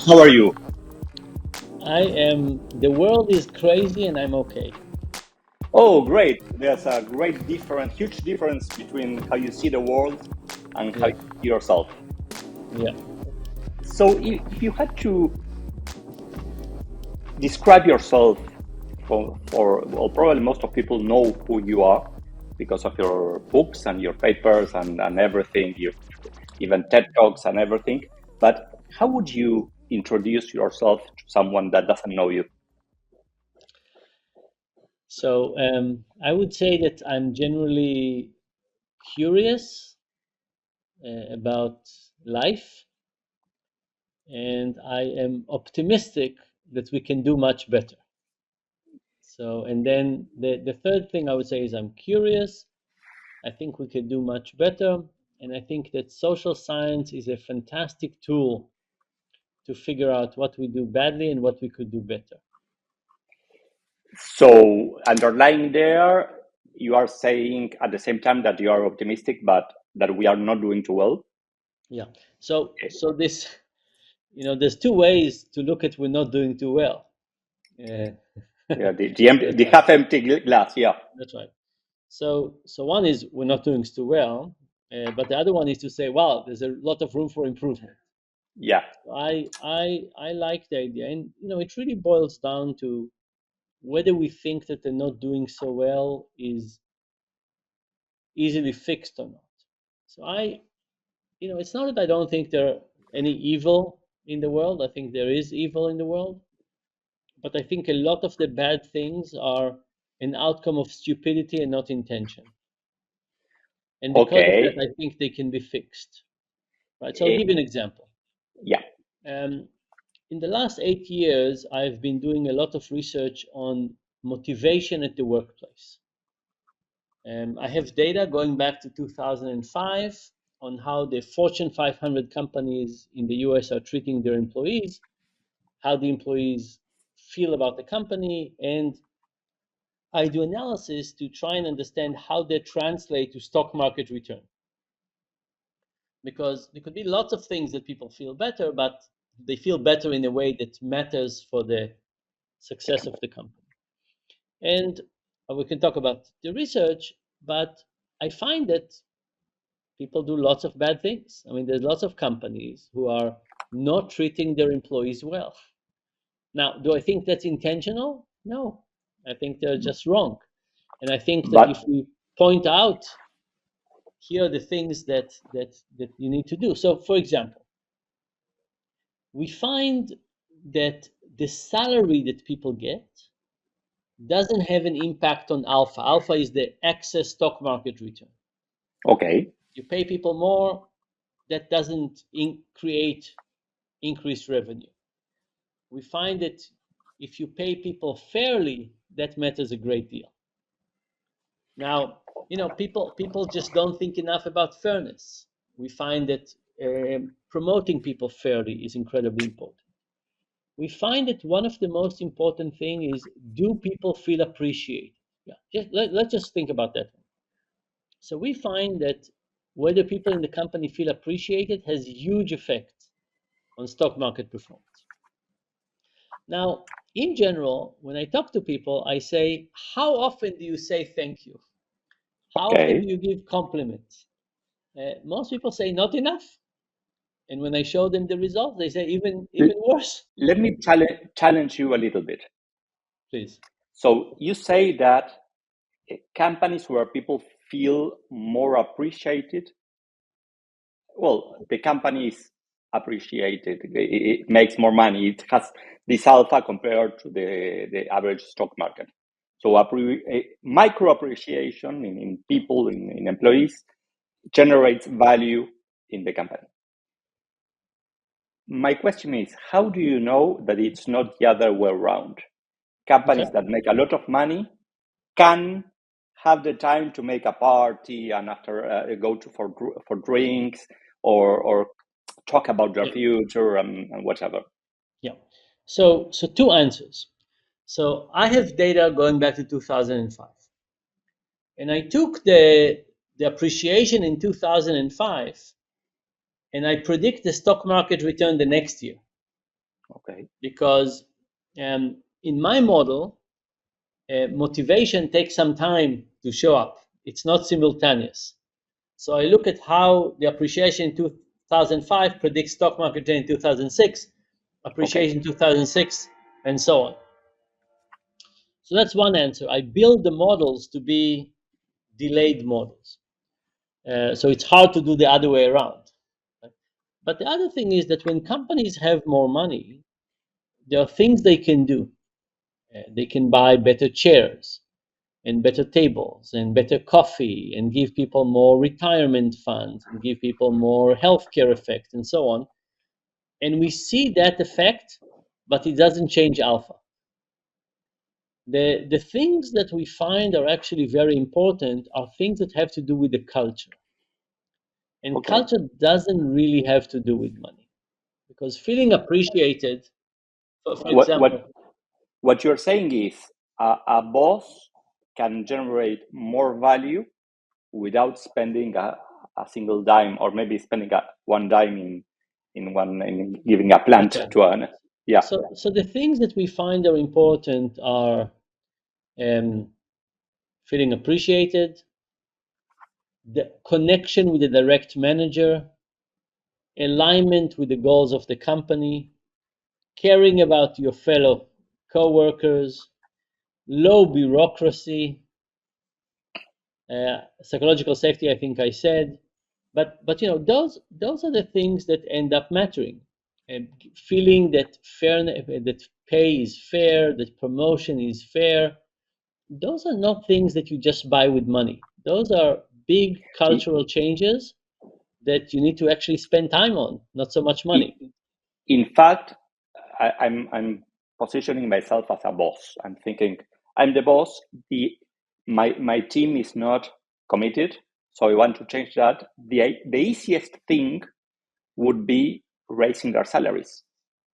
How are you? The world is crazy and I'm okay. Oh, great. There's a great difference, huge difference between how you see the world and how Yeah, you see yourself. yeah. So, if you had to describe yourself well, probably most of people know who you are because of your books and your papers and everything, you even TED Talks and everything. But how would you introduce yourself to someone that doesn't know you? I would say that I'm generally curious about life and I am optimistic that we can do much better. And then the third thing I would say is I'm curious. I think we can do much better. And I think that social science is a fantastic tool to figure out what we do badly and what we could do better. So, underlying there, you are saying at the same time that you are optimistic, but that we are not doing too well. Yeah. So this, there's two ways to look at we're not doing too well. Uh, Yeah, the that's right. half empty glass. Yeah, That's right. So one is we're not doing too well, but the other one is to say, wow, there's a lot of room for improvement. yeah. I like the idea, and it really boils down to whether we think that they're not doing so well is easily fixed or not. So it's not that I don't think there are any evil in the world. I think there is evil in the world. But I think a lot of the bad things are an outcome of stupidity and not intention. And because of that, Okay. I think they can be fixed. Right. So I'll Eh, give you an example. yeah. Um, in the last 8 years, I've been doing a lot of research on motivation at the workplace. I have data going back to 2005 on how the Fortune 500 companies in the US are treating their employees, how the employees feel about the company, and I do analysis to try and understand how they translate to stock market return. Because there could be lots of things that people feel better, but they feel better in a way that matters for the success of the company. And we can talk about the research, but I find that people do lots of bad things. I mean, there's lots of companies who are not treating their employees well. Now, do I think that's intentional? No, I think they're just wrong. And I think that if But we point out here are the things that you need to do. So, for example, we find that the salary that people get doesn't have an impact on alpha. Alpha is the excess stock market return. okay. You pay people more, that doesn't create increased revenue. We find that if you pay people fairly, that matters a great deal. Now, people just don't think enough about fairness. We find that promoting people fairly is incredibly important. We find that one of the most important thing is, do people feel appreciated? Yeah, let's just think about that. So we find that whether people in the company feel appreciated has huge effect on stock market performance. Now, in general, when I talk to people, I say, how often do you say thank you? How often do Okay. you give compliments? Most people say not enough. And when I show them the results, they say L- even worse. Let me challenge you a little bit. Please. So, you say that companies where people feel more appreciated, well, the company is appreciated, it makes more money, it has this alpha compared to the average stock market. So, micro appreciation in people, in employees, generates value in the company. My question is, how do you know that it's not the other way around? Okay. Companies that make a lot of money can have the time to make a party and after go to for drinks or talk about their Yeah. future and whatever. Yeah. So two answers. So I have data going back to 2005, and I took the appreciation in 2005, and I predict the stock market return the next year. Okay. because in my model, motivation takes some time to show up. It's not simultaneous. So I look at how the appreciation in 2005 predicts stock market in 2006, appreciation in 2006, and so on. So that's one answer. I build the models to be delayed models. So it's hard to do the other way around. But the other thing is that when companies have more money, there are things they can do. They can buy better chairs and better tables and better coffee and give people more retirement funds and give people more healthcare effect and so on. And we see that effect, but it doesn't change alpha. The things that we find are actually very important are things that have to do with the culture. And Okay. culture doesn't really have to do with money. Because feeling appreciated, for What example, what what you're saying is a boss can generate more value without spending a single dime, or maybe spending one dime in giving a plant okay. to an. Yeah. So the things that we find are important are um, feeling appreciated, the connection with the direct manager, alignment with the goals of the company, caring about your fellow co-workers, low bureaucracy, psychological safety. I think I said, but those are the things that end up mattering, and feeling that fairness, that pay is fair, that promotion is fair. Those are not things that you just buy with money. Those are big I- cultural changes that you need to actually spend time on, not so much I- money. In fact, I'm positioning myself as a boss. I'm thinking I'm the boss. My team is not committed, so I want to change that. The easiest thing would be raising their salaries,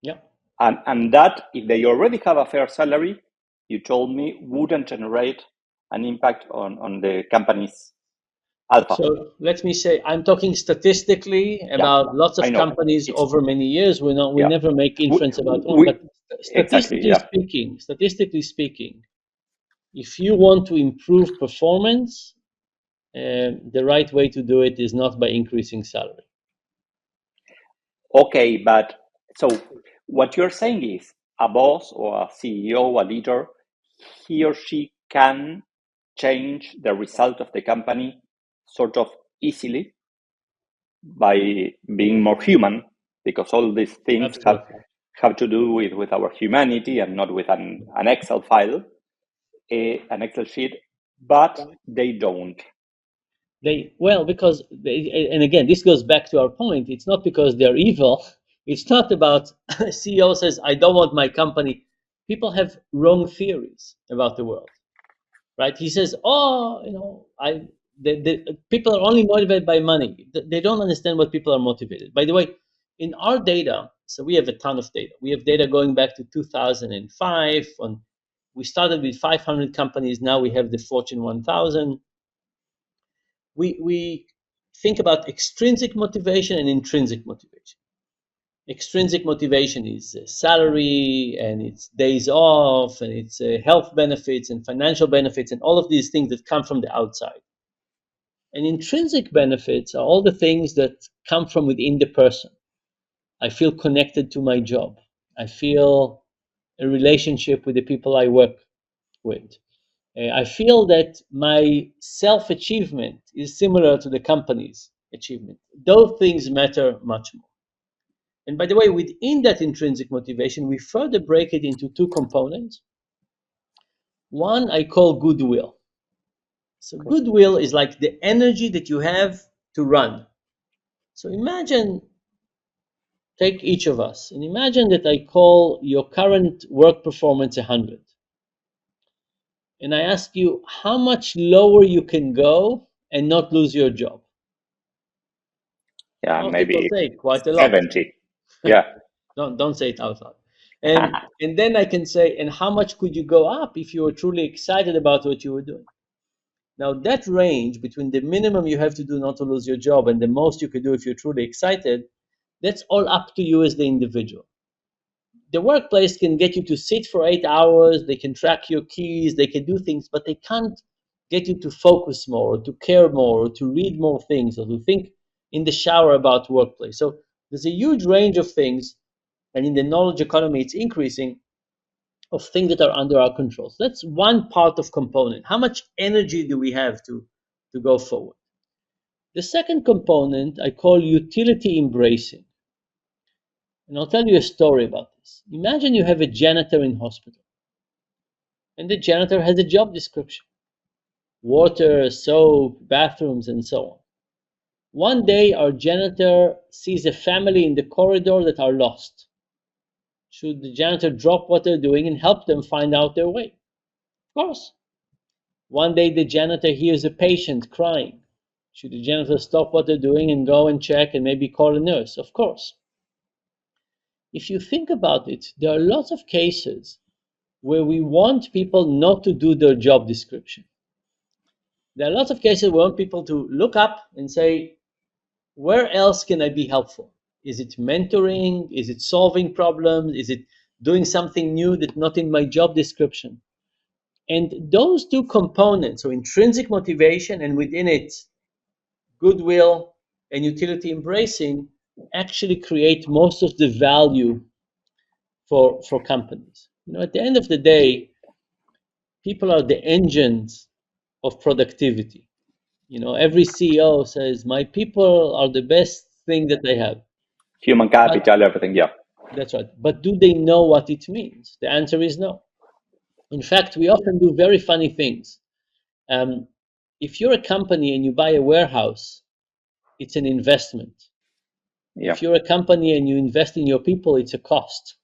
Yeah. and that, if they already have a fair salary, you told me, wouldn't generate an impact on the company's alpha. So let me say, I'm talking statistically Yeah, about lots I of know. companies It's over many years. We yeah. never make We, inference about one, but we exactly, yeah. statistically speaking, if you want to improve performance, the right way to do it is not by increasing salary. Okay, but so what you're saying is a boss or a CEO, a leader, he or she can change the result of the company sort of easily by being more human, because all these things Absolutely. have to do with our humanity and not with an Excel file, an Excel sheet, but they don't. Because and again, this goes back to our point. It's not because they're evil. It's not about CEO says, I don't want my company. People have wrong theories about the world, right? He says, oh, the people are only motivated by money. They don't understand what people are motivated. By the way, in our data, so we have a ton of data. We have data going back to 2005. We started with 500 companies. Now we have the Fortune 1000. We think about extrinsic motivation and intrinsic motivation. Extrinsic motivation is salary, and it's days off, and it's health benefits and financial benefits and all of these things that come from the outside. And intrinsic benefits are all the things that come from within the person. I feel connected to my job. I feel a relationship with the people I work with. I feel that my self achievement is similar to the company's achievement. Those things matter much more. And by the way, within that intrinsic motivation, we further break it into two components. One I call goodwill. So, Okay. goodwill is like the energy that you have to run. So, take each of us, and imagine that I call your current work performance 100. And I ask you how much lower you can go and not lose your job. Yeah, Most people maybe say quite a lot. 70. Yeah. Don't say it out loud. And then I can say, and how much could you go up if you were truly excited about what you were doing? Now that range between the minimum you have to do not to lose your job and the most you could do if you're truly excited, that's all up to you as the individual. the workplace can get you to sit for 8 hours, they can track your keys, they can do things, but they can't get you to focus more, or to care more, or to read more things, or to think in the shower about workplace. So there's a huge range of things, and in the knowledge economy, it's increasing, of things that are under our control. So that's one part of component. How much energy do we have to go forward? The second component I call utility embracing. And I'll tell you a story about this. Imagine you have a janitor in hospital, and the janitor has a job description: water, soap, bathrooms, and so on. One day, our janitor sees a family in the corridor that are lost. Should the janitor drop what they're doing and help them find out their way? Of course. One day, the janitor hears a patient crying. Should the janitor stop what they're doing and go and check and maybe call a nurse? Of course. If you think about it, there are lots of cases where we want people not to do their job description. There are lots of cases where we want people to look up and say, where else can I be helpful? Is it mentoring? Is it solving problems? Is it doing something new that's not in my job description? And those two components, so intrinsic motivation and within it, goodwill and utility embracing, actually create most of the value for companies. At the end of the day, people are the engines of productivity. Every CEO says, my people are the best thing that they have. Human capital, everything, yeah. That's right. But do they know what it means? The answer is no. In fact, we often do very funny things. If you're a company and you buy a warehouse, it's an investment. Yeah. If you're a company and you invest in your people, it's a cost.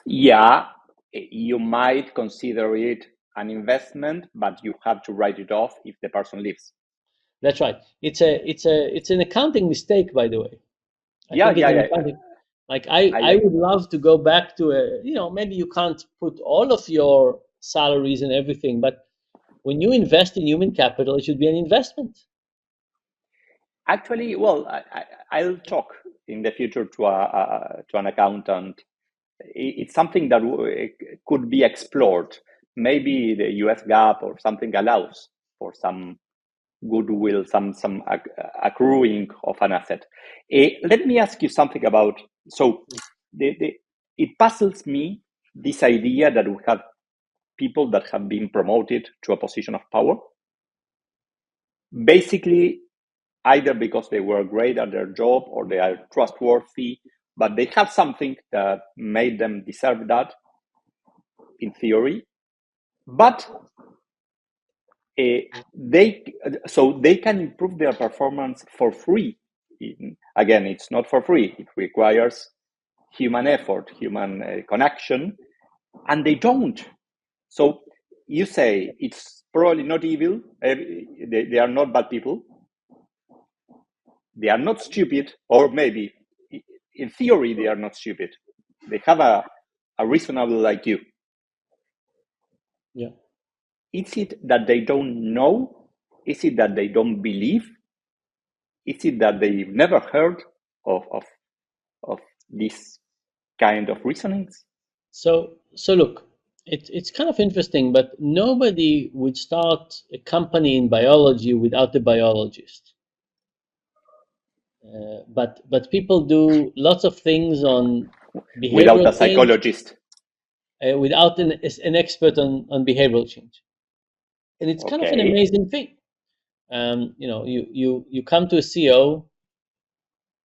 Yeah, you might consider it an investment, but you have to write it off if the person leaves. That's right. It's an accounting mistake, by the way. Like I would love to go back to maybe you can't put all of your salaries and everything, but when you invest in human capital, it should be an investment. Actually, well, I'll talk in the future to an accountant. It's something that could be explored. Maybe the US GAAP or something allows for some goodwill, some accruing of an asset. Let me ask you something about. So, it puzzles me, this idea that we have people that have been promoted to a position of power, basically either because they were great at their job or they are trustworthy, but they have something that made them deserve that, in theory. But they can improve their performance for free. Again, it's not for free. It requires human effort, human connection, and they don't. So you say it's probably not evil. They are not bad people. They are not stupid, or maybe in theory they are not stupid. They have a reasonable IQ. Yeah. Is it that they don't know? Is it that they don't believe? Is it that they've never heard of this kind of reasonings? So look, it's kind of interesting, but nobody would start a company in biology without a biologist. But people do lots of things on behavioral without a psychologist, without an expert on behavioral change, and it's kind of an amazing thing. You come to a CEO,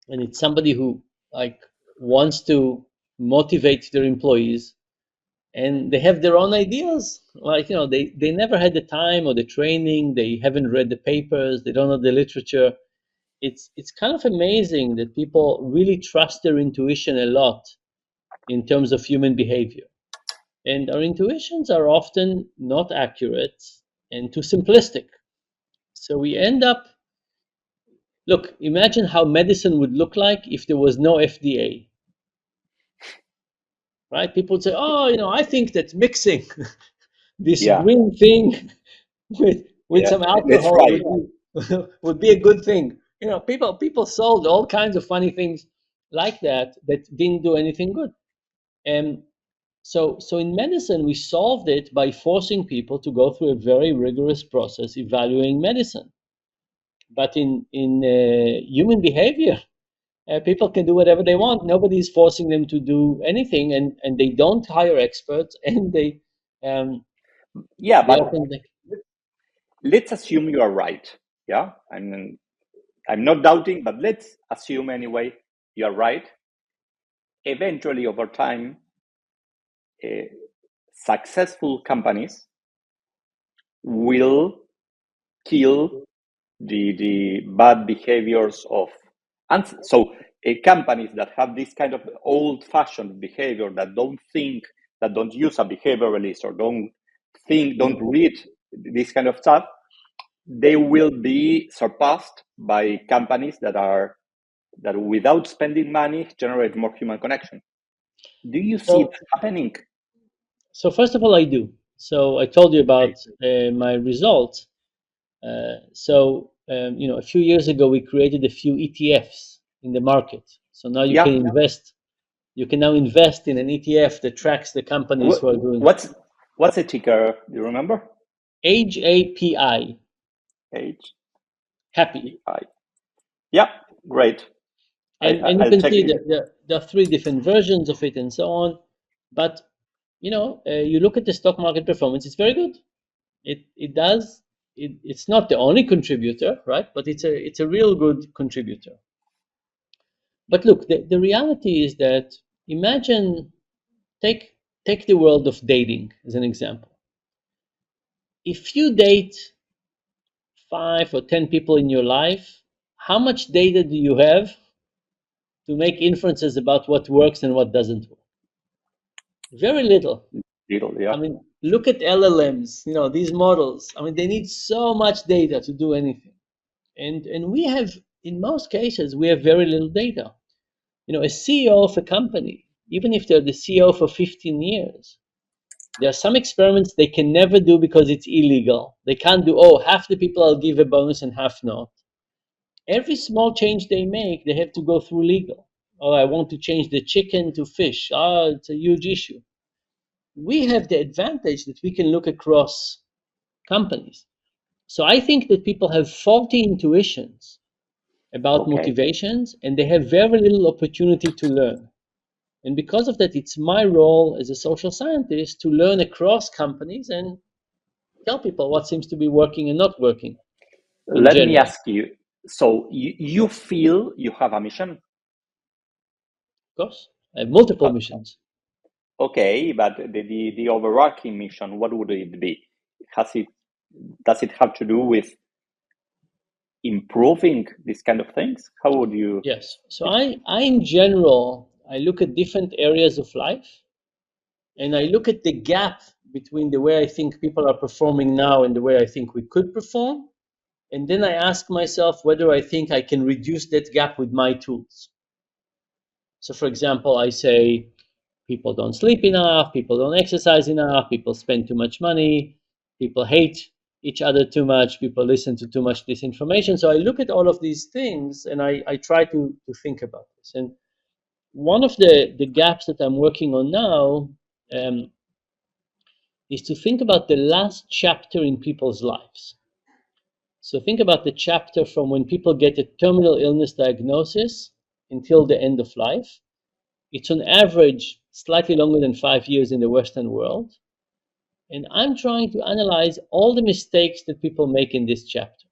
and it's somebody who wants to motivate their employees, and they have their own ideas. They never had the time or the training. They haven't read the papers. They don't know the literature. It's kind of amazing that people really trust their intuition a lot in terms of human behavior. And our intuitions are often not accurate and too simplistic. So we end up, look, imagine how medicine would look like if there was no FDA. Right? People would say, I think that mixing this green thing with some alcohol would be a good thing. People sold all kinds of funny things like that didn't do anything good. And so in medicine, we solved it by forcing people to go through a very rigorous process evaluating medicine. But in human behavior, people can do whatever they want. Nobody's forcing them to do anything, and they don't hire experts, and um, Yeah, they but often let's assume you are right. Yeah, I'm not doubting, but let's assume anyway you are right. Eventually, over time, uh, successful companies will kill the bad behaviors of, and so companies that have this kind of old-fashioned behavior, that don't think, that don't use a behavioralist, or don't think, don't read this kind of stuff, they will be surpassed by companies that without spending money generate more human connection. Do you see so that happening? so first of all, I do. So I told you about my results. A few years ago, we created a few ETFs in the market. So now you can Yeah. invest. You can now invest in an ETF that tracks the companies who are doing What's a ticker? Do you remember? HAPI, H happy. E I. Yeah, great. And you I'll can check see it. that there are three different versions of it and so on. But you look at the stock market performance; it's very good. It does. It's not the only contributor, right? But it's a real good contributor. But look, the reality is that imagine take take the world of dating as an example. If you date 5 or 10 people in your life, how much data do you have to make inferences about what works and what doesn't work? Very little. Little, I yeah. mean, look at LLMs, these models. I mean, they need so much data to do anything. And we have, in most cases, we have very little data. A CEO of a company, even if they're the CEO for 15 years, there are some experiments they can never do because it's illegal. They can't do, oh, half the people I'll give a bonus and half not. Every small change they make, they have to go through legal. Oh, I want to change the chicken to fish. Oh, it's a huge issue. We have the advantage that we can look across companies. So I think that people have faulty intuitions about Okay. motivations, and they have very little opportunity to learn. And because of that, it's my role as a social scientist to learn across companies and tell people what seems to be working and not working in Let me general. ask you. So you feel you have a mission? Of course, I have multiple Uh, missions. okay, but the overarching mission, what would it be? Has it Does it have to do with improving these kind of things? How would you Yes. So I in general, I look at different areas of life, and I look at the gap between the way I think people are performing now and the way I think we could perform. And then I ask myself whether I think I can reduce that gap with my tools. So, for example, I say people don't sleep enough, people don't exercise enough, people spend too much money, people hate each other too much, people listen to too much disinformation. So I look at all of these things and I try to think about this. And one of the gaps that I'm working on now um, is to think about the last chapter in people's lives. So think about the chapter from when people get a terminal illness diagnosis until the end of life. It's on average slightly longer than 5 years in the Western world. And I'm trying to analyze all the mistakes that people make in this chapter.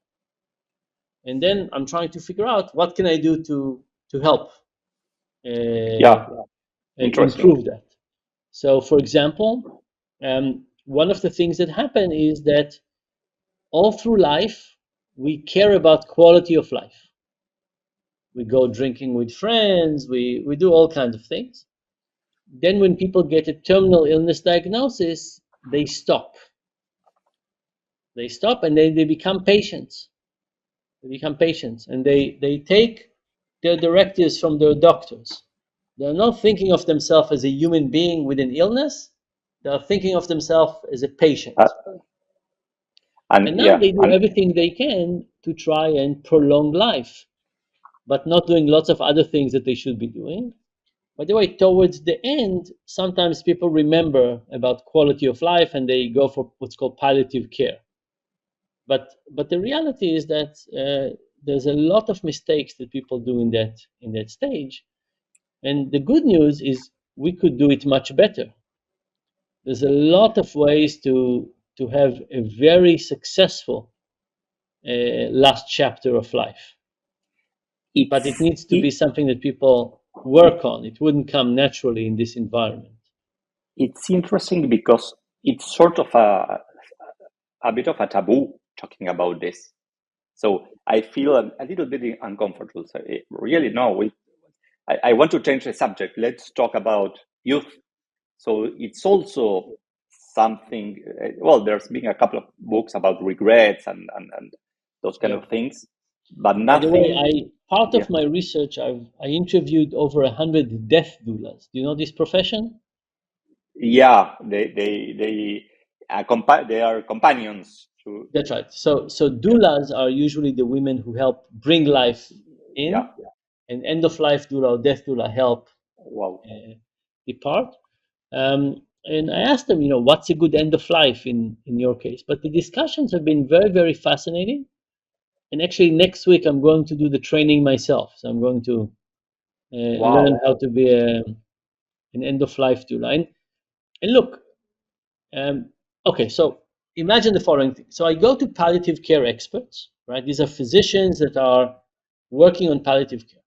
And then I'm trying to figure out what can I do to help Yeah, and interesting. improve that. So, for example, one of the things that happen is that all through life, we care about quality of life. We go drinking with friends, we do all kinds of things. Then when people get a terminal illness diagnosis, they stop. They stop and then they become patients. They become patients and they take their directives from their doctors. They're not thinking of themselves as a human being with an illness. They're thinking of themselves as a Uh, patient. And and now yeah, they do and everything they can to try and prolong life, but not doing lots of other things that they should be doing. By the way, towards the end, sometimes people remember about quality of life and they go for what's called palliative care. But the reality is that there's a lot of mistakes that people do in that stage. And the good news is we could do it much better. There's a lot of ways to have a very successful last chapter of life. But it needs to be something that people work on. It wouldn't come naturally in this environment. It's interesting because it's sort of a bit of a taboo talking about this. So I feel a little bit uncomfortable. So really, no, I want to change the subject. Let's talk about youth. So it's also something, well, there's been a couple of books about regrets and those kind of things, but By the way, nothing. part Yeah, of my research, I interviewed over 100 death doulas. Do you know this profession? yeah, they are companions to. That's right. So doulas are usually the women who help bring life Yeah, in, and end of life doula or death doula help wow. depart. And I asked them, what's a good end of life in your case? But the discussions have been very, very fascinating. And actually, next week I'm going to do the training myself. So I'm going to learn Wow. how to be an end of life doula. And look, um, okay, so imagine the following thing. So I go to palliative care experts, right? These are physicians that are working on palliative care.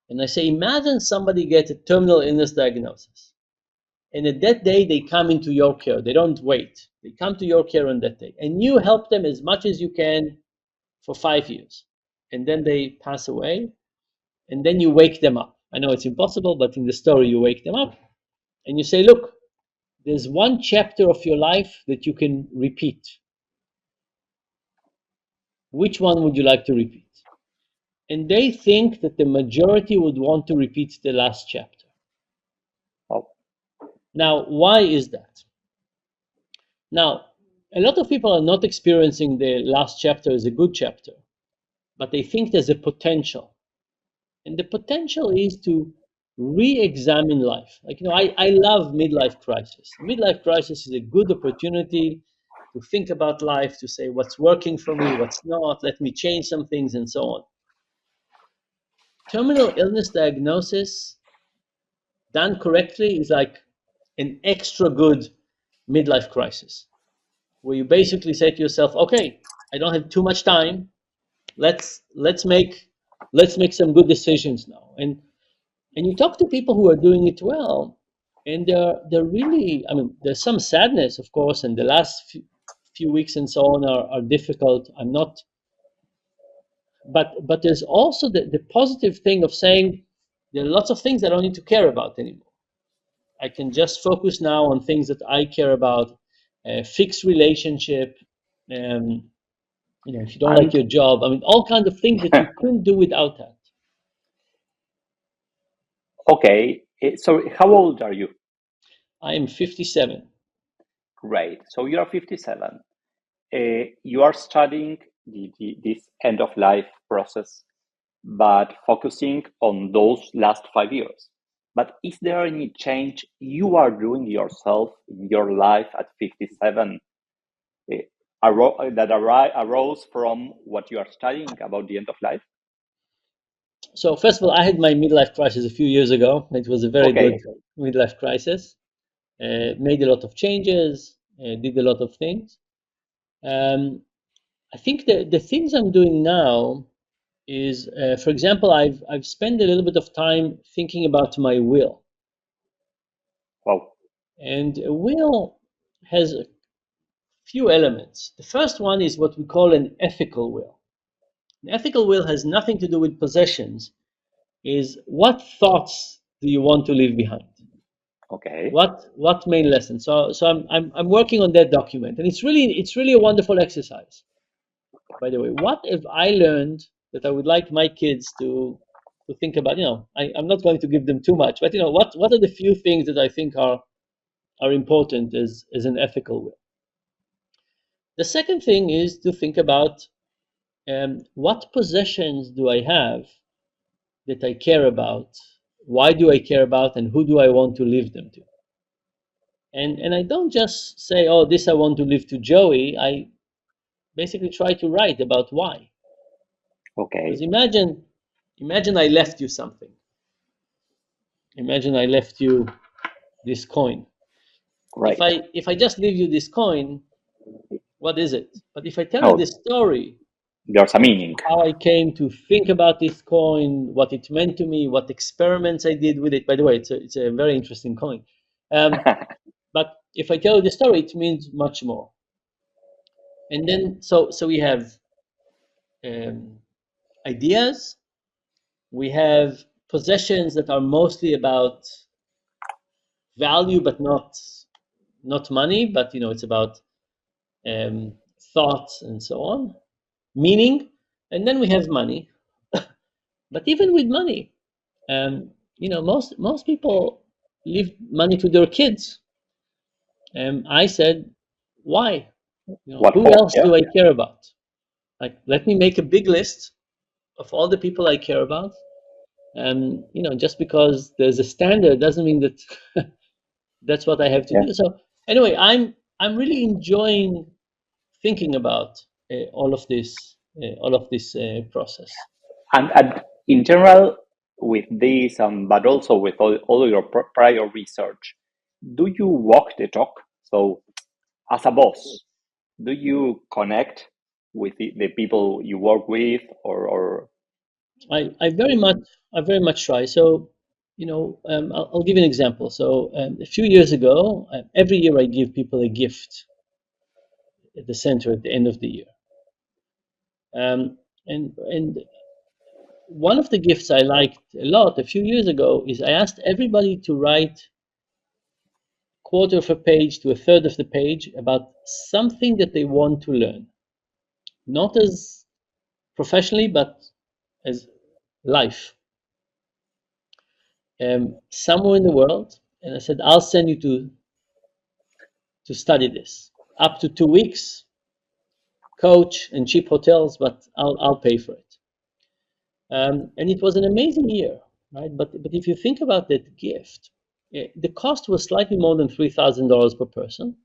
And I say, imagine somebody gets a terminal illness diagnosis. And at that day, they come into your care. They don't wait. They come to your care on that day. And you help them as much as you can for 5 years. And then they pass away. And then you wake them up. I know it's impossible, but in the story, you wake them up. And you say, look, there's one chapter of your life that you can repeat. Which one would you like to repeat? And they think that the majority would want to repeat the last chapter. Oh, Now, why is that? Now, a lot of people are not experiencing the last chapter as a good chapter, but they think there's a potential. And the potential is to re-examine life. Like, I love midlife crisis. Midlife crisis is a good opportunity to think about life, to say what's working for me, what's not, let me change some things, and so on. Terminal illness diagnosis done correctly is like an extra good midlife crisis, where you basically say to yourself, okay, I don't have too much time. Let's make some good decisions now. And you talk to people who are doing it well, and they're really, I mean, there's some sadness, of course, and the last few weeks and so on are difficult. I'm not, but there's also the positive thing of saying there are lots of things I don't need to care about anymore. I can just focus now on things that I care about, fix relationship, um, if you don't like and your job, I mean, all kinds of things that you couldn't do without that. okay. So how old are you? I am 57. Great. So you are 57. You are studying this end of life process, but focusing on those last 5 years. But is there any change you are doing yourself in your life at 57 that arose from what you are studying about the end of life? So first of all, I had my midlife crisis a few years ago. It was a very good Okay. midlife crisis. Made a lot of changes, did a lot of things. Um, I think the things I'm doing now is, for example, I've spent a little bit of time thinking about my will. Wow. And a will has a few elements. The first one is what we call an ethical will. An ethical will has nothing to do with possessions. Is what thoughts do you want to leave behind? Okay. What main lesson? So I'm working on that document, and it's really a wonderful exercise. By the way, what have I learned that I would like my kids to think about? I'm not going to give them too much, but what are the few things that I think are important as an ethical will? The second thing is to think about what possessions do I have that I care about, why do I care about, and who do I want to leave them to? And I don't just say, oh, this I want to leave to Joey. I basically try to write about why. Because Okay. imagine I left you something. Imagine I left you this coin. Right. If I just leave you this coin, what is it? But if I tell you No, this story, there's a meaning. how I came to think about this coin, what it meant to me, what experiments I did with it. By the way, it's a very interesting coin. But if I tell you the story, it means much more. And then, so we have um, ideas, we have possessions that are mostly about value, but not money. But it's about um, thoughts and so on, meaning, and then we have money. But even with money, most people leave money to their kids. I said, why? What Who for? else Yeah. do I care about? Like, let me make a big list of all the people I care about. And just because there's a standard doesn't mean that that's what I have to Yeah. do. So anyway, I'm really enjoying thinking about all of this process. And in general, with this, but also with all your prior research, do you walk the talk? So, as a boss, do you connect with the people you work with, or I very much try. So, I'll give you an example. So, a few years ago, every year I give people a gift at the center at the end of the year. And one of the gifts I liked a lot a few years ago is I asked everybody to write quarter of a page to a third of the page about something that they want to learn, not as professionally, but as life, somewhere in the world. And I said, I'll send you to study this up to 2 weeks, coach and cheap hotels, but I'll pay for it. And it was an amazing year, right? But if you think about that gift, the cost was slightly more than $3,000 per person,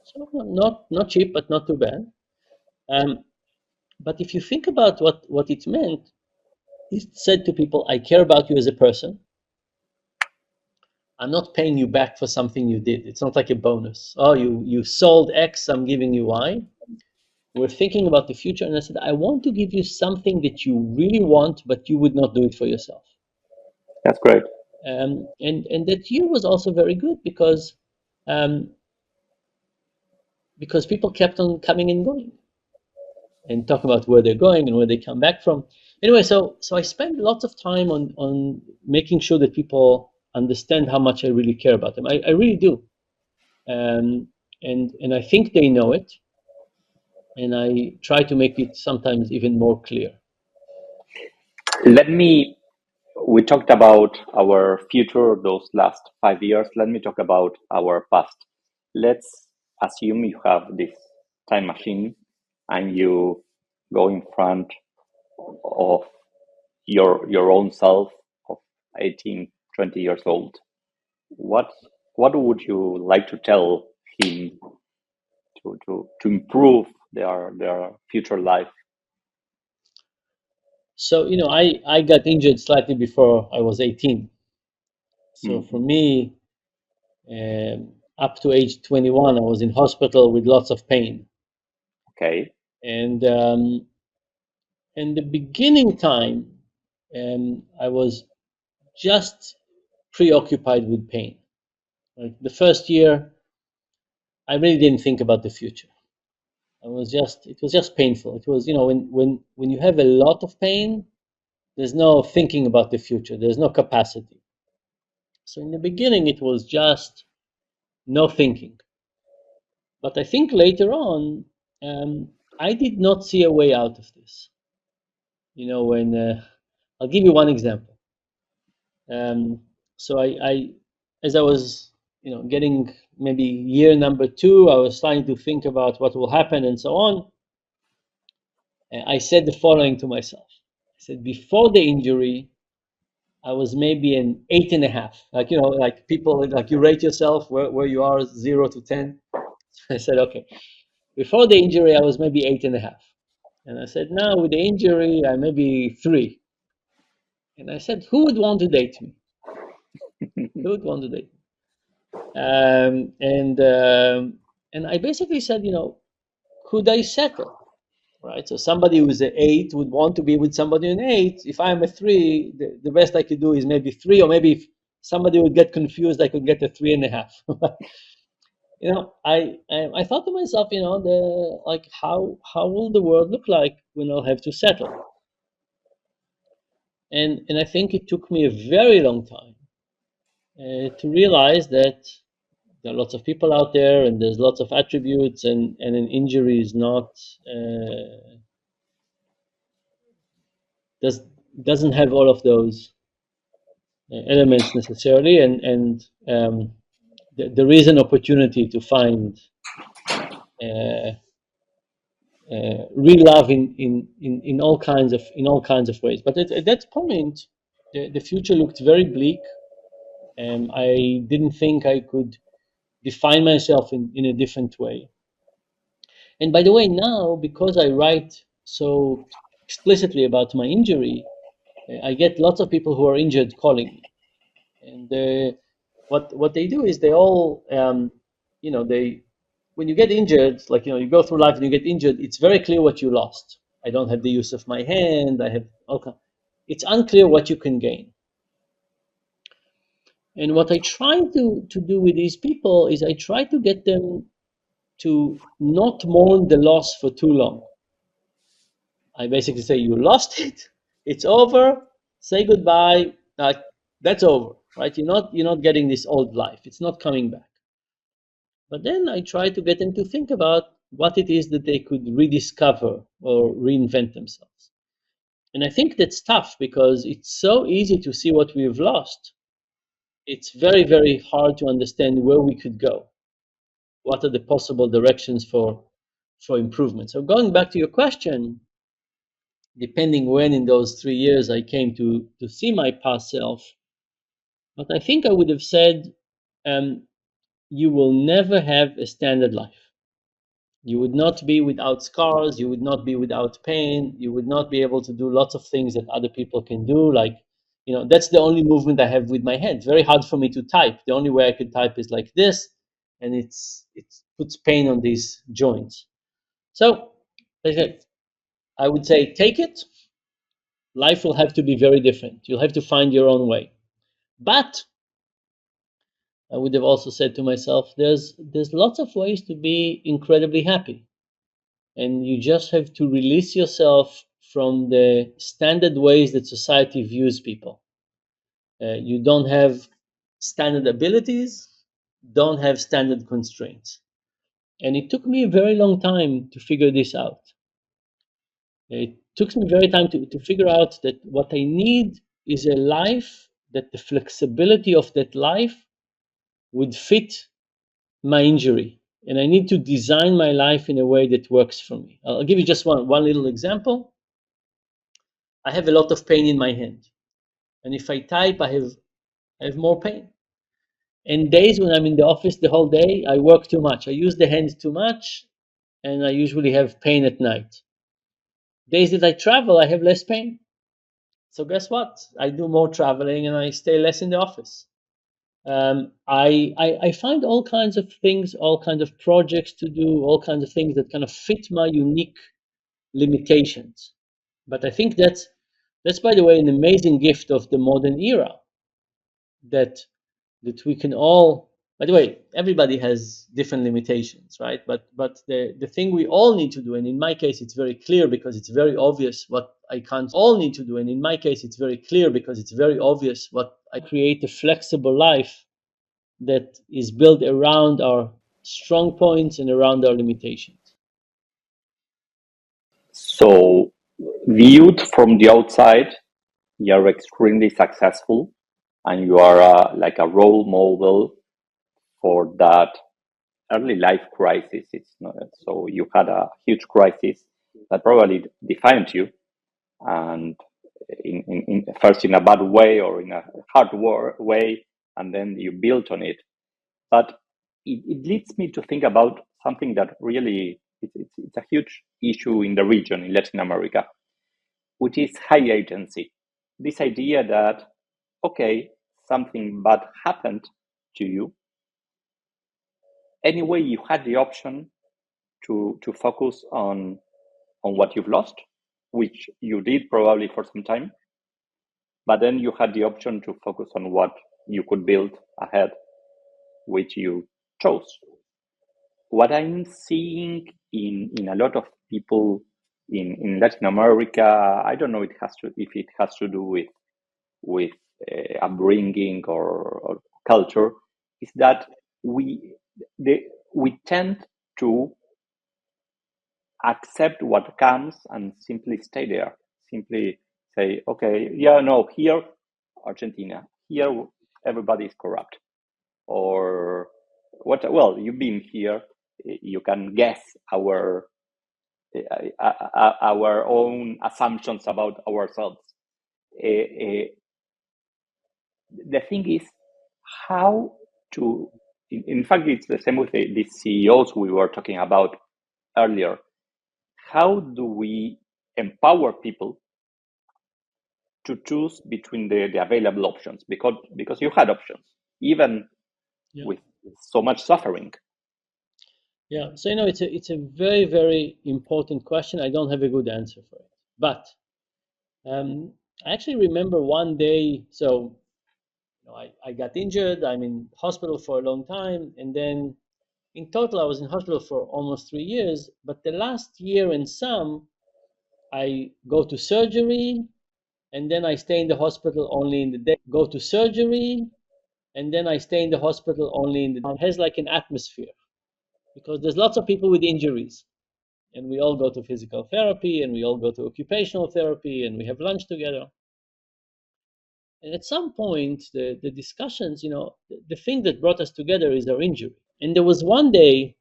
so not cheap, but not too bad. Um, but if you think about what it meant, it said to people, I care about you as a person. I'm not paying you back for something you did. It's not like a bonus. Oh, you sold X, I'm giving you Y. We're thinking about the future, and I said, I want to give you something that you really want, but you would not do it for yourself. that's great. And that year was also very good um, because people kept on coming and going and talk about where they're going and where they come back from. Anyway, so I spend lots of time on making sure that people understand how much I really care about them. I really do, um, and I think they know it, and I try to make it sometimes even more clear. Let me. We talked about our future those last 5 years. Let me talk about our past. Let's assume you have this time machine and you go in front of your own self of 18, 20 years old. What would you like to tell him to improve their future life? So I got injured slightly before I was 18. So for Mm, me, up to age 21, I was in hospital with lots of pain. okay. And in the beginning time, I was just preoccupied with pain. Like the first year, I really didn't think about the future. It was just painful. It was, when you have a lot of pain, there's no thinking about the future. There's no capacity. So in the beginning, it was just no thinking. But I think later on, I did not see a way out of this. When I'll give you one example. So as I was, getting maybe year number 2, I was starting to think about what will happen and so on. And I said the following to myself. I said, before the injury, I was maybe an 8.5. Like, like people, like you rate yourself where you are 0 to 10. I said, okay. Before the injury, I was maybe 8.5. And I said, now with the injury, I may be 3. And I said, who would want to date me? Who would want to date me? Um, and um, and I basically said, could I settle? Right? So somebody who's an 8 would want to be with somebody an 8. If I'm a 3, the best I could do is maybe 3, or maybe if somebody would get confused, I could get a 3.5. I thought to myself, how will the world look like when I'll have to settle? And I think it took me a very long time to realize that there are lots of people out there, and there's lots of attributes, and an injury is not does doesn't have all of those elements necessarily, and there is an opportunity to find uh, real love in all kinds of ways. But at that point, the future looked very bleak. I didn't think I could define myself in a different way. And by the way, now because I write so explicitly about my injury, I get lots of people who are injured calling me, and what they do is they all they when you get injured, like you go through life and you get injured, it's very clear what you lost. I don't have the use of my hand. I have okay. It's unclear what you can gain. And what I try to do with these people is I try to get them to not mourn the loss for too long. I basically say, you lost it, it's over, say goodbye, that's over, right? You're not getting this old life, it's not coming back. But then I try to get them to think about what it is that they could rediscover or reinvent themselves. And I think that's tough because it's so easy to see what we've lost. It's very, very hard to understand where we could go. What are the possible directions for improvement? So going back to your question, depending when in those 3 years I came to see my past self, but I think I would have said, you will never have a standard life. You would not be without scars. You would not be without pain. You would not be able to do lots of things that other people can do. Like, that's the only movement I have with my hand. It's very hard for me to type. The only way I could type is like this, and it puts pain on these joints. So, I would say, take it. Life will have to be very different. You'll have to find your own way. But I would have also said to myself, there's lots of ways to be incredibly happy. And you just have to release yourself from the standard ways that society views people. You don't have standard abilities, don't have standard constraints. And it took me a very long time to figure this out. It took me very time to figure out that what I need is a life that the flexibility of that life would fit my injury. And I need to design my life in a way that works for me. I'll give you just one little example. I have a lot of pain in my hand. And if I type, I have more pain. And days when I'm in the office the whole day, I work too much. I use the hands too much, and I usually have pain at night. Days that I travel, I have less pain. So guess what? I do more traveling and I stay less in the office. I find all kinds of things, all kinds of projects to do, all kinds of things that kind of fit my unique limitations. But I think that's by the way an amazing gift of the modern era, that we can all, by the way, everybody has different limitations, right? But the thing we all need to do, and in my case it's very clear because it's very obvious what I can't all need to do, and in my case it's very clear because it's very obvious what I create a flexible life that is built around our strong points and around our limitations. So, viewed from the outside, you're extremely successful and you are like a role model for that early life crisis. It's not so you had a huge crisis that probably defined you, and first in a bad way or in a hard way, and then you build on it. But it leads me to think about something that really it's a huge issue in the region in Latin America, which is high agency. This idea that, okay, something bad happened to you. Anyway, you had the option to focus on what you've lost, which you did probably for some time, but then you had the option to focus on what you could build ahead, which you chose. What I'm seeing in a lot of people in Latin America, I don't know if it has to do with upbringing or culture, is that we tend to accept what comes and simply stay there. Simply say, okay, yeah, no, here, Argentina, here everybody is corrupt, or what? Well, you've been here, you can guess our own assumptions about ourselves. The thing is how to. In fact, it's the same with the CEOs we were talking about earlier. How do we empower people to choose between the available options? Because you had options, even with so much suffering. Yeah, so it's a very, very important question. I don't have a good answer for it, but I actually remember one day. So I got injured. I'm in hospital for a long time, and then in total I was in hospital for almost 3 years. But the last year and some, I go to surgery, and then I stay in the hospital only in the day. Go to surgery, and then I stay in the hospital only in the day. It has like an atmosphere because there's lots of people with injuries, and we all go to physical therapy, and we all go to occupational therapy, and we have lunch together. And at some point, the discussions, the thing that brought us together is our injury. And there was one day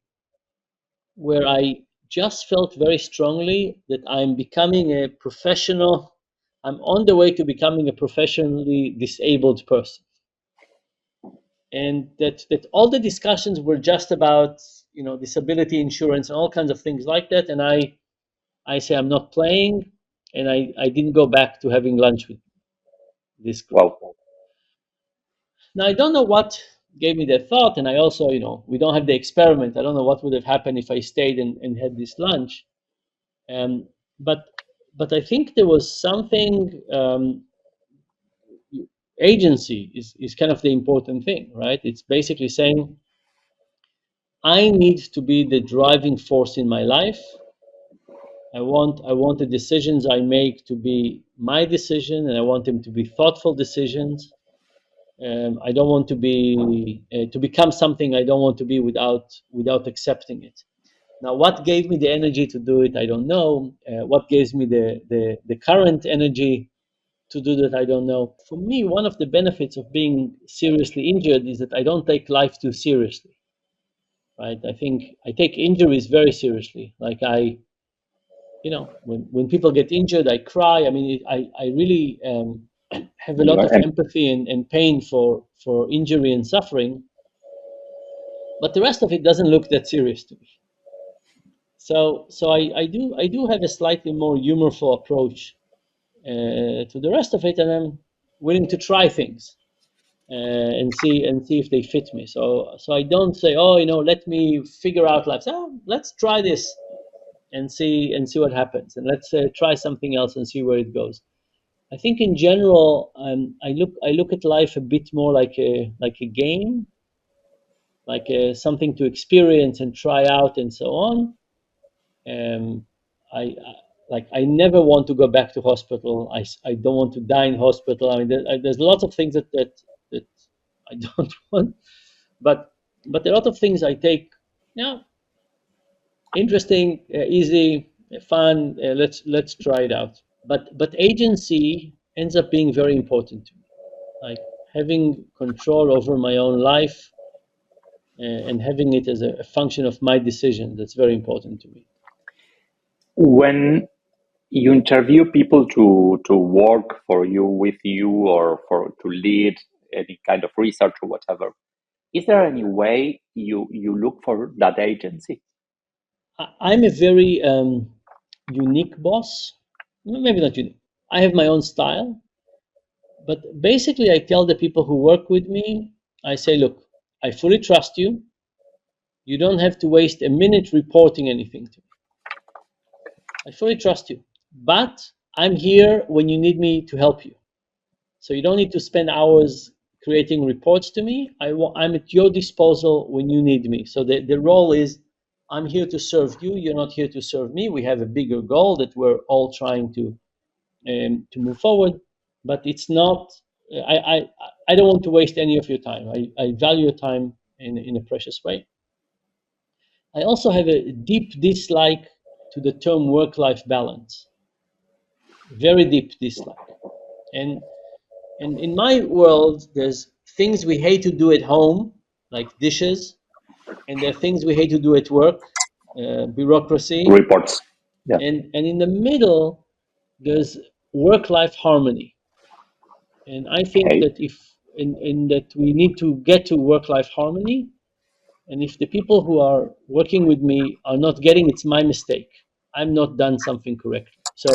where I just felt very strongly that I'm becoming a professional. I'm on the way to becoming a professionally disabled person. And that all the discussions were just about, disability insurance and all kinds of things like that. And I say I'm not playing, and I didn't go back to having lunch with this group. Wow. Now I don't know what gave me that thought, and I also, we don't have the experiment. I don't know what would have happened if I stayed and had this lunch. Um, but but I think there was something. Agency is kind of the important thing, right? It's basically saying I need to be the driving force in my life. I want the decisions I make to be my decision, and I want them to be thoughtful decisions. I don't want to be to become something I don't want to be without accepting it. Now, what gave me the energy to do it, I don't know. What gives me the current energy to do that, I don't know. For me, one of the benefits of being seriously injured is that I don't take life too seriously, right? I think I take injuries very seriously. Like when people get injured, I cry. I mean, I really have a lot of empathy and pain for injury and suffering, but the rest of it doesn't look that serious to me. So I do have a slightly more humorful approach to the rest of it, and I'm willing to try things and see if they fit me. So I don't say, oh, let me figure out life. So let's try this and see what happens, and let's try something else and see where it goes. I think in general, I look at life a bit more like a game, like something to experience and try out and so on. Um, I never want to go back to hospital. I don't want to die in hospital. I mean, there's lots of things that I don't want, but there are a lot of things I take. Yeah, interesting, easy, fun. Let's try it out. But agency ends up being very important to me, like having control over my own life and having it as a function of my decision. That's very important to me. When You interview people to work for you, with you, or for to lead any kind of research or whatever. Is there any way you look for that agency? I'm a very unique boss. Maybe not unique. I have my own style, but basically, I tell the people who work with me, I say, look, I fully trust you. You don't have to waste a minute reporting anything to me. I fully trust you. But I'm here when you need me to help you. So you don't need to spend hours creating reports to me. I'm at your disposal when you need me. So the role is I'm here to serve you. You're not here to serve me. We have a bigger goal that we're all trying to move forward. But it's not. I I, I don't want to waste any of your time. I value your time in a precious way. I also have a deep dislike to the term work-life balance. Very deep dislike. And in my world, there's things we hate to do at home, like dishes, and there are things we hate to do at work, bureaucracy, Reports. Yeah. and in the middle, there's work-life harmony. And I think Okay. that if in that we need to get to work-life harmony, and if the people who are working with me are not getting, it's my mistake. I'm not done something correctly. So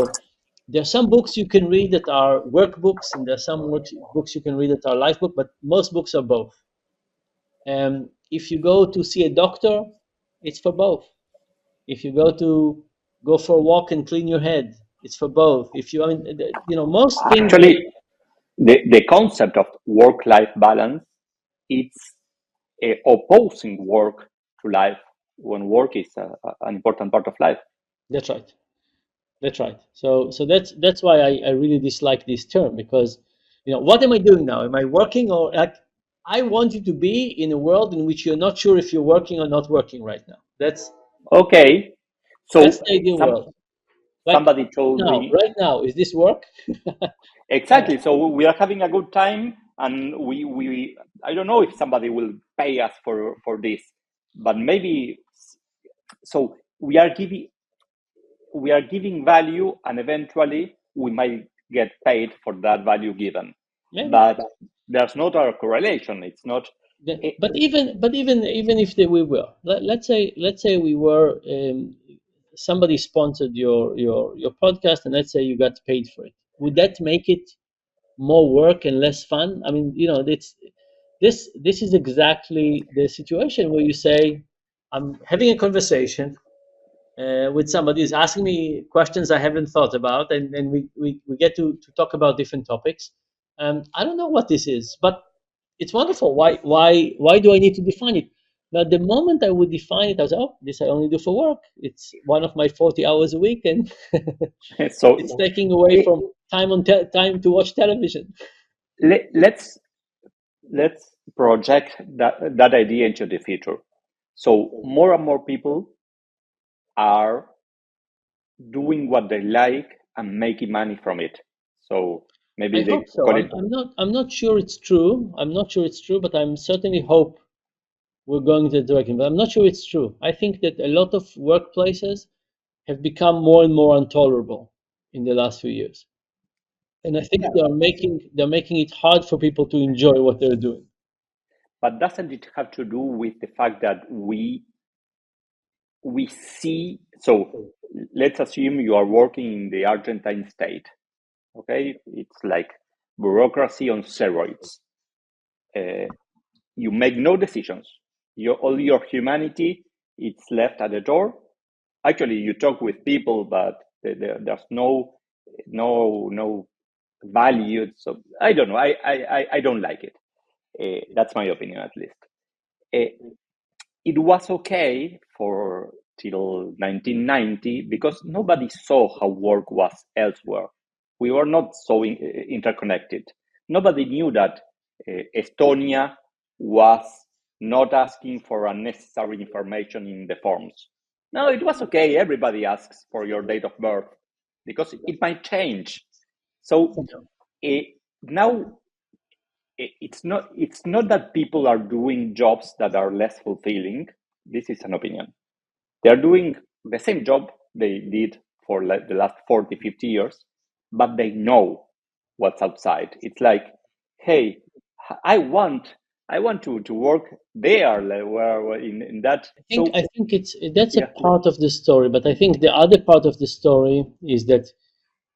there are some books you can read that are workbooks, and there are some books you can read that are life book, but most books are both. If you go to see a doctor, it's for both. If you go for a walk and clean your head, it's for both. If you, I mean, most things that Actually, the concept of work-life balance, it's opposing work to life, when work is an important part of life. that's right. That's right. So that's why I really dislike this term because, what am I doing now? Am I working or like I want you to be in a world in which you're not sure if you're working or not working right now. Okay, That's so the ideal world. Like somebody told me right now, is this work? Uh, exactly. So we are having a good time, and we I don't know if somebody will pay us for this, but maybe. So we are giving value, and eventually we might get paid for that value given, maybe. but there's not a correlation. It's not. it, But even if we were, let's say we were somebody sponsored your podcast, and let's say you got paid for it. Would that make it more work and less fun? I mean, this is exactly the situation where you say, I'm having a conversation with somebody who's asking me questions I haven't thought about, and we get to talk about different topics. I don't know what this is, but it's wonderful. Why do I need to define it? Now, the moment I would define it, I was, oh, this I only do for work. It's one of my 40 hours a week, and so it's taking away it, from time to watch television. let's project that idea into the future. So more and more people are doing what they like and making money from it. So I maybe they hope so. call I'm, it. I'm not. I'm not sure it's true. I'm not sure it's true, but I'm certainly hope we're going to the direction. But I'm not sure it's true. I think that a lot of workplaces have become more and more intolerable in the last few years, and I think they're making it hard for people to enjoy what they're doing. But doesn't it have to do with the fact that we see? So let's assume you are working in the Argentine state. Okay, it's like bureaucracy on steroids. Uh, you make no decisions. All your humanity, it's left at the door. Actually, you talk with people, but there's no value. So I don't know. I don't like it. That's my opinion, at least. Uh, it was okay for till 1990 because nobody saw how work was elsewhere. We were not so interconnected. Nobody knew that Estonia was not asking for unnecessary information in the forms. No, it was okay. Everybody asks for your date of birth because it might change. So uh, now it's not that people are doing jobs that are less fulfilling. This is an opinion. They are doing the same job they did for like the last 40, 50 years, but they know what's outside. It's like, hey, I want to work there, like where in that. So I think that's a yeah, part of the story, but I think the other part of the story is that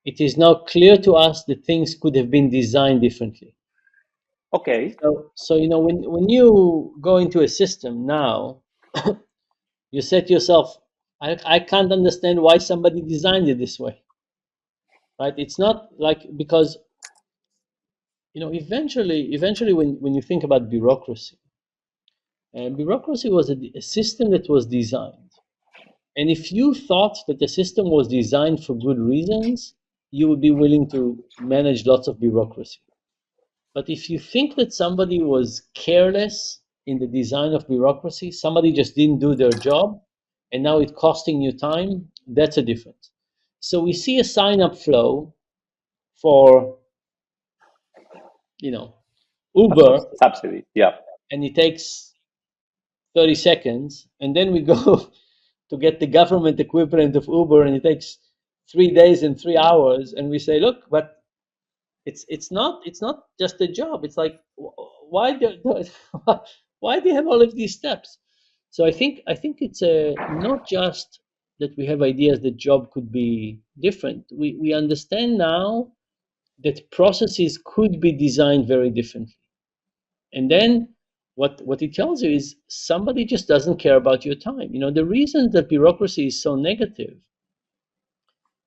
it is now clear to us that things could have been designed differently. okay, So when you go into a system now, you say to yourself, I can't understand why somebody designed it this way, right? It's not like, because eventually when you think about bureaucracy, bureaucracy was a system that was designed. And if you thought that the system was designed for good reasons, you would be willing to manage lots of bureaucracy. But if you think that somebody was careless in the design of bureaucracy, somebody just didn't do their job, and now it's costing you time, that's a difference. So we see a sign up flow for, you know, Uber, subsidy, yeah. and it takes 30 seconds, and then we go to get the government equivalent of Uber, and it takes 3 days and 3 hours, and we say, look, but it's not just a job. It's like, why do why do you have all of these steps? So I think it's not just that we have ideas that job could be different. We understand now that processes could be designed very differently. And then what it tells you is somebody just doesn't care about your time. The reason that bureaucracy is so negative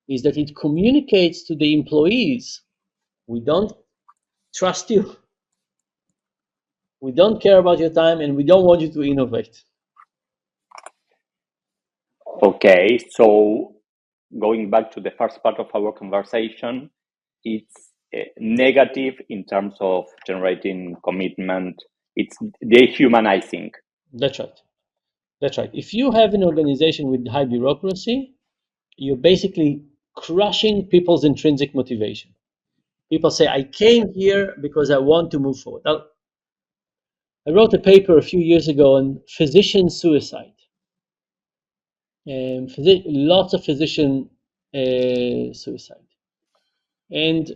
is that it communicates to the employees, we don't trust you, we don't care about your time, and we don't want you to innovate. Okay, so going back to the first part of our conversation, it's negative in terms of generating commitment. It's dehumanizing. That's right. That's right. If you have an organization with high bureaucracy, you're basically crushing people's intrinsic motivation. People say, I came here because I want to move forward. Now, I wrote a paper a few years ago on physician suicide. Lots of physician suicide. And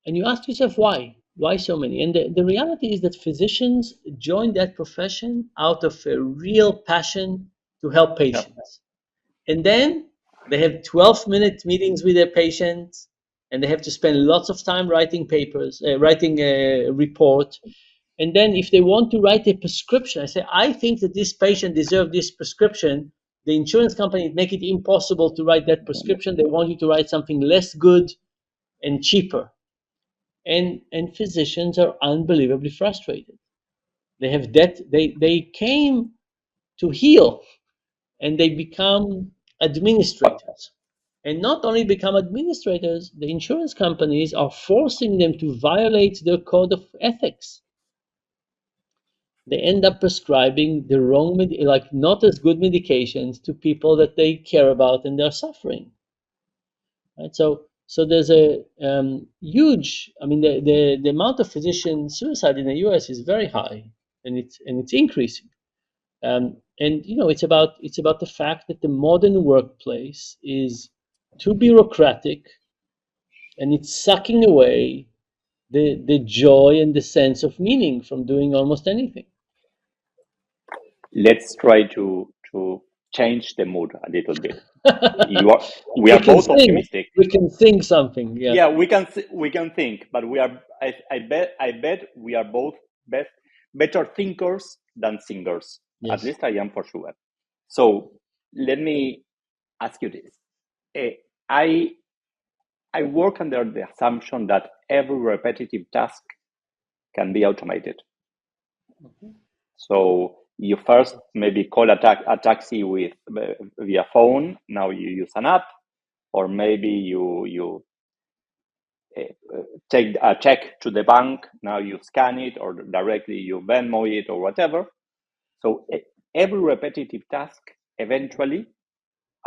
you ask yourself, why so many? And the reality is that physicians join that profession out of a real passion to help Yeah. patients. And then they have 12-minute meetings with their patients, and they have to spend lots of time writing papers, writing a report. And then if they want to write a prescription, I say, I think that this patient deserves this prescription. The insurance company make it impossible to write that prescription. They want you to write something less good and cheaper. And physicians are unbelievably frustrated. They have debt. They came to heal, and they become administrators. And not only become administrators, the insurance companies are forcing them to violate their code of ethics. They end up prescribing the wrong, like not as good medications to people that they care about and they're suffering. Right? So there's a huge. I mean, the amount of physician suicide in the U.S. is very high, and it's increasing. And it's about the fact that the modern workplace is too bureaucratic, and it's sucking away the joy and the sense of meaning from doing almost anything. Let's try to change the mood a little bit. We we are can both sing. optimistic. We can sing something. Yeah. Yeah, we can think, but we are. I bet we are both better thinkers than singers. At Yes. least I am for sure. So let me ask you this. Eh, I I work under the assumption that every repetitive task can be automated. So you first maybe call a taxi with via phone. Now you use an app, or maybe you take a check to the bank. Now you scan it, or directly you Venmo it, or whatever. So every repetitive task eventually,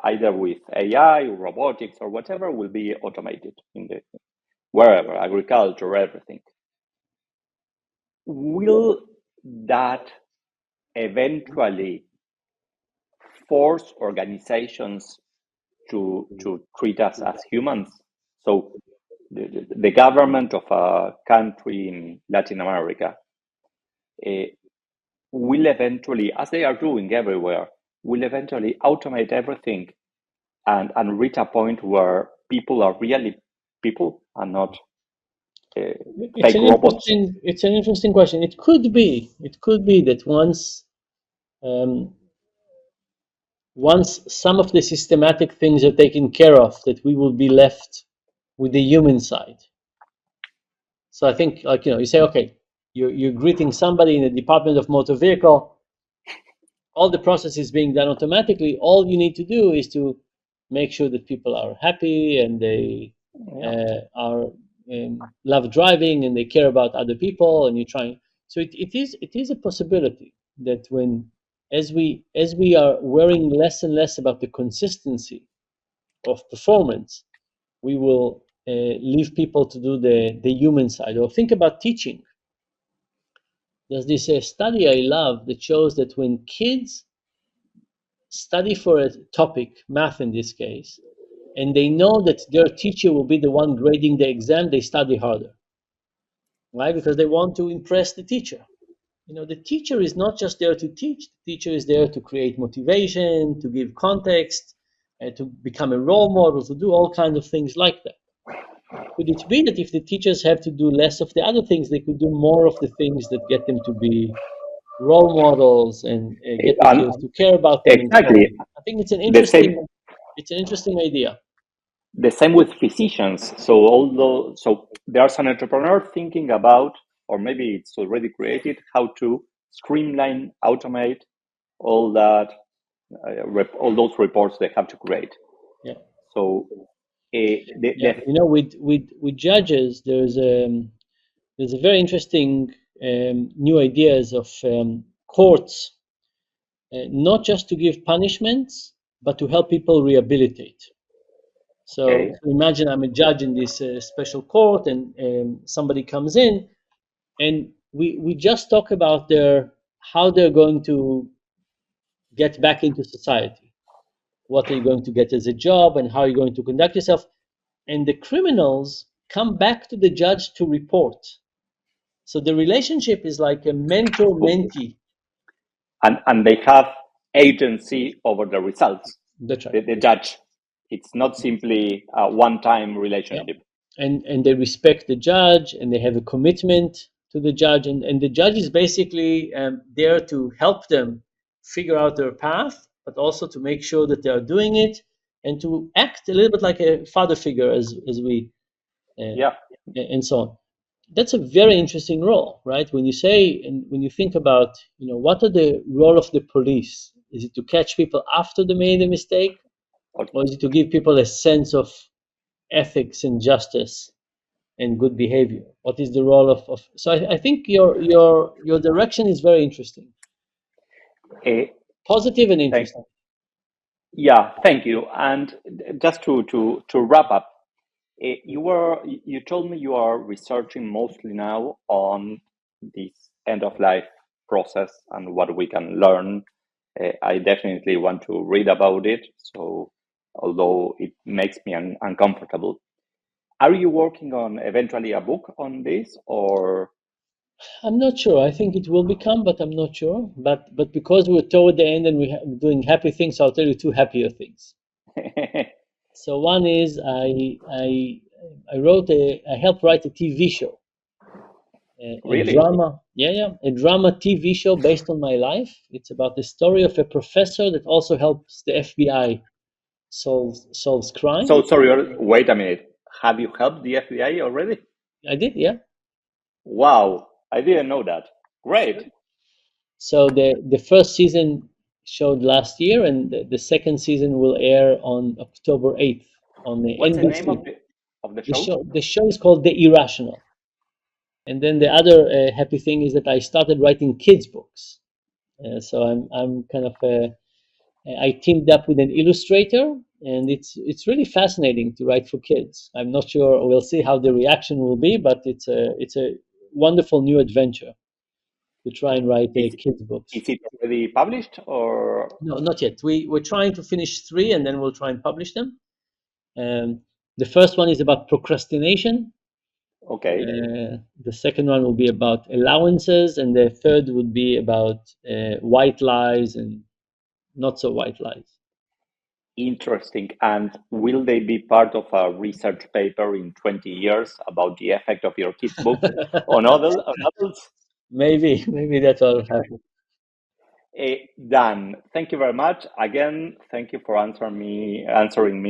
either with AI or robotics or whatever, will be automated in the wherever, agriculture, everything. Will that eventually force organizations to treat us as humans. So the government of a country in Latin America will eventually, as they are doing everywhere, will eventually automate everything and reach a point where people are really people and not fake robots. It's an interesting question. It could be that once some of the systematic things are taken care of, that we will be left with the human side. So I think, like, you say, okay, you're greeting somebody in the Department of Motor Vehicle, all the process is being done automatically. All you need to do is to make sure that people are happy and they are love driving and they care about other people, and you're trying. So it is a possibility that as we are worrying less and less about the consistency of performance, we will leave people to do the human side. Or think about teaching. There's this study I love that shows that when kids study for a topic, math in this case, and they know that their teacher will be the one grading the exam, they study harder. Why? Because they want to impress the teacher. The teacher is not just there to teach. The teacher is there to create motivation, to give context, to become a role model, to do all kinds of things like that. Could it be that if the teachers have to do less of the other things, they could do more of the things that get them to be role models and get the kids to care about them? Exactly. And so I think it's an interesting idea. The same with physicians. So there's an entrepreneur thinking about, or maybe it's already created, how to streamline, automate all that, all those reports they have to create. Yeah. So, with judges, there's a very interesting new ideas of courts, not just to give punishments, but to help people rehabilitate. So imagine I'm a judge in this special court, and somebody comes in, and we just talk about how they're going to get back into society. What are you going to get as a job, and how are you going to conduct yourself? And the criminals come back to the judge to report. So the relationship is like a mentor-mentee. And they have agency over the results. That's right. The judge. It's not simply a one-time relationship. Yeah. And they respect the judge, and they have a commitment to the judge. And the judge is basically there to help them figure out their path, but also to make sure that they are doing it, and to act a little bit like a father figure as we and so on. That's a very interesting role, right? When you say, and when you think about, what are the role of the police? Is it to catch people after they made a mistake, or is it to give people a sense of ethics and justice and good behavior? What is the role of? So I think your direction is very interesting, positive and interesting. Yeah, thank you. And just to wrap up, you told me you are researching mostly now on this end of life process and what we can learn. I definitely want to read about it. So although it makes me uncomfortable, are you working on eventually a book on this, or? I'm not sure. I think it will become, but I'm not sure. But because we're toward the end and we're doing happy things, I'll tell you two happier things. So one is I helped write a TV show. Really? A drama TV show based on my life. It's about the story of a professor that also helps the FBI solves crime. So sorry, wait a minute. Have you helped the FBI already? I did, yeah. Wow, I didn't know that. Great. So the first season showed last year, and the second season will air on October 8th on the What's NBC. the name of the show? The show is called The Irrational. And then the other happy thing is that I started writing kids' books. So I'm kind of I teamed up with an illustrator, and it's really fascinating to write for kids. I'm not sure, we'll see how the reaction will be, but it's a wonderful new adventure. to try and write Is, kids books. is it already published or? No, not yet. We're trying to finish 3 and then we'll try and publish them. The first one is about procrastination. Okay. The second one will be about allowances, and the third would be about white lies and not so white lies. Interesting. And will they be part of a research paper in 20 years about the effect of your kids' book on adults? Maybe that's what will happen. Dan, thank you very much. Again, thank you for answering me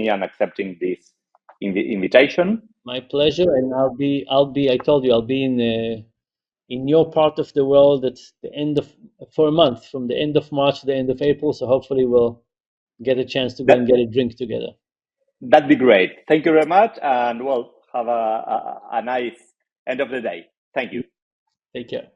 and accepting this invitation. My pleasure, and I told you I'll be in your part of the world at the end of for a month, from the end of March to the end of April. So hopefully we'll get a chance to go and get a drink together. That'd be great. Thank you very much, and well, have a nice end of the day. Thank you. Take care.